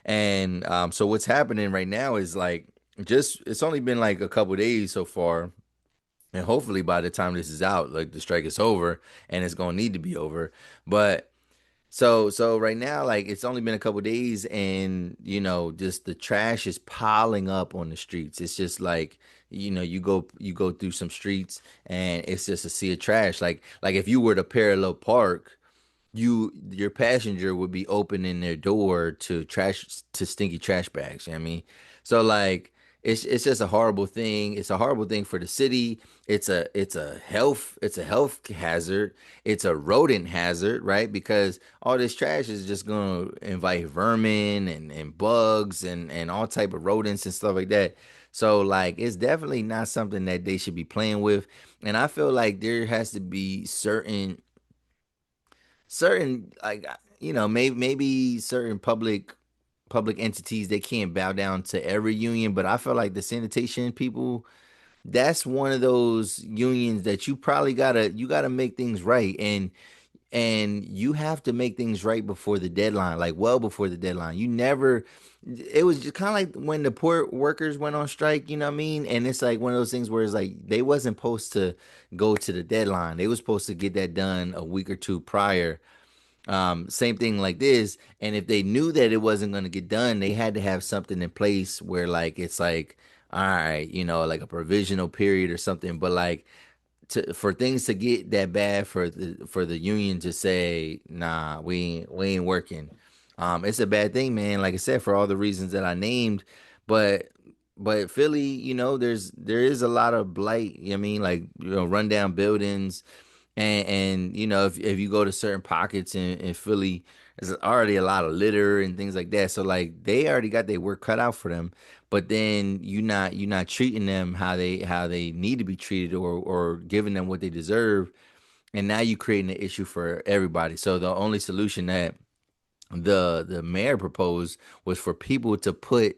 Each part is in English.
And so what's happening right now is like just it's only been like a couple days so far, and hopefully by the time this is out, like the strike is over and it's gonna need to be over. But so right now, like it's only been a couple days, and just the trash is piling up on the streets. It's just like, you go through some streets and it's just a sea of trash. Like if you were to parallel park, your passenger would be opening their door to stinky trash bags. You know what I mean? So like it's just a horrible thing. It's a horrible thing for the city. It's a health hazard. It's a rodent hazard, right? Because all this trash is just gonna invite vermin and bugs and all type of rodents and stuff like that. So like it's definitely not something that they should be playing with. And I feel like there has to be certain like maybe certain public entities, they can't bow down to every union, but I feel like the sanitation people, that's one of those unions that you gotta make things right, and you have to make things right before the deadline, like well before the deadline. You never It was just kind of like when the port workers went on strike, you know what I mean? And it's like one of those things where it's like they wasn't supposed to go to the deadline. They was supposed to get that done a week or two prior. Same thing like this. And if they knew that it wasn't going to get done, they had to have something in place where like it's like, all right, like a provisional period or something. But like for things to get that bad for the union to say, nah, we ain't working. It's a bad thing, man. Like I said, for all the reasons that I named, but Philly, there is a lot of blight. You know what I mean, like rundown buildings, and if you go to certain pockets in Philly, there's already a lot of litter and things like that. So like they already got their work cut out for them. But then you're not treating them how they need to be treated, or giving them what they deserve. And now you creating an issue for everybody. So the only solution that the mayor proposed was for people to put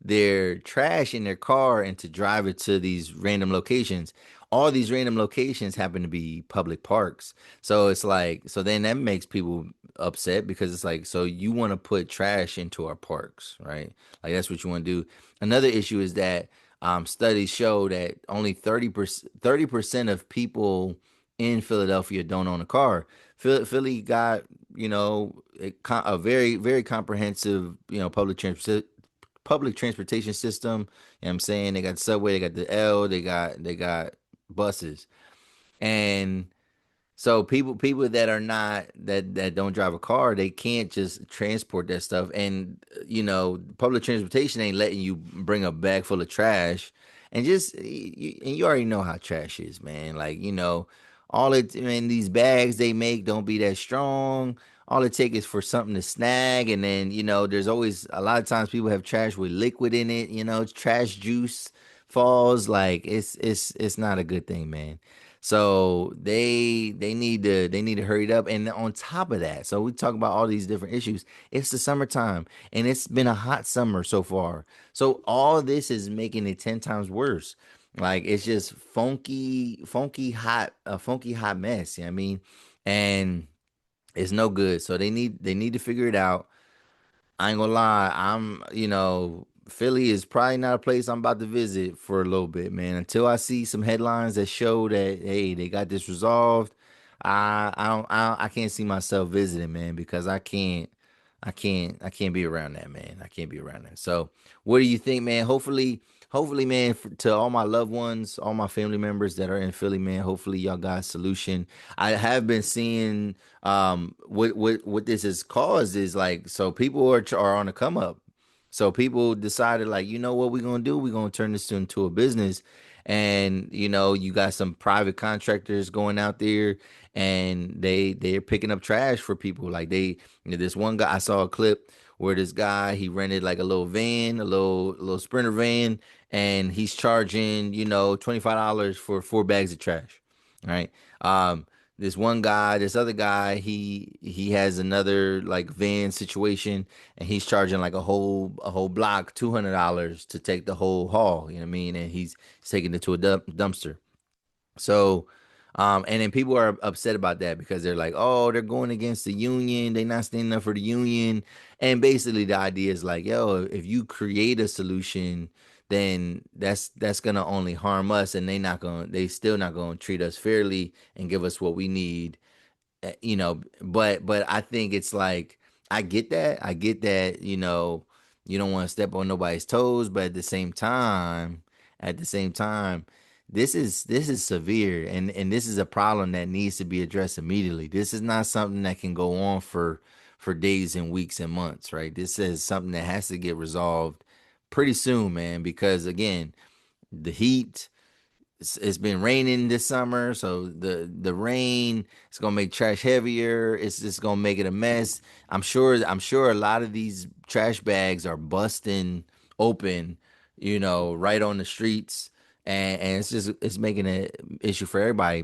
their trash in their car and to drive it to these random locations. All these random locations happen to be public parks. So it's like, so then that makes people upset because it's like, so you want to put trash into our parks, right? Like that's what you want to do. Another issue is that studies show that only 30% of people in Philadelphia don't own a car. Philly got, a very, very comprehensive, public transportation system. You know what I'm saying? They got the subway, they got the L, they got buses. And so people that are not that don't drive a car, they can't just transport that stuff. And public transportation ain't letting you bring a bag full of trash. And you already know how trash is, man. Like, all it in these bags they make don't be that strong. All it takes is for something to snag, and then there's always a lot of times people have trash with liquid in it. Trash juice falls. Like it's not a good thing, man. So they need to hurry it up. And on top of that, so we talk about all these different issues. It's the summertime, and it's been a hot summer so far. So all this is making it 10 times worse. Like it's just funky hot, a funky hot mess. You know what I mean? And it's no good. So they need to figure it out. I ain't gonna lie. Philly is probably not a place I'm about to visit for a little bit, man. Until I see some headlines that show that, hey, they got this resolved. I can't see myself visiting, man, because I can't be around that, man. I can't be around that. So, what do you think, man? Hopefully, man, to all my loved ones, all my family members that are in Philly, man. Hopefully, y'all got a solution. I have been seeing what this has caused is like, so people are on the come up. So people decided, like, you know what we're gonna do? We're gonna turn this into a business. And you got some private contractors going out there, and they're picking up trash for people. Like this one guy, I saw a clip where this guy, he rented like a little van, a little sprinter van, and he's charging, $25 for 4 bags of trash. Right. This one guy, this other guy, he has another like van situation, and he's charging like a whole block $200 to take the whole haul. You know what I mean? And he's taking it to a dumpster. So And then people are upset about that because they're like, oh, they're going against the union. They're not standing up for the union. And basically the idea is like, yo, if you create a solution, then that's gonna only harm us, and they still not gonna treat us fairly and give us what we need. But I think it's like I get that, you don't want to step on nobody's toes, but at the same time, this is severe, and this is a problem that needs to be addressed immediately. This is not something that can go on for days and weeks and months, right? This is something that has to get resolved pretty soon, man, because again, the heat, it's been raining this summer, so the rain is gonna make trash heavier. It's just gonna make it a mess. I'm sure a lot of these trash bags are busting open, right on the streets, and it's making an issue for everybody.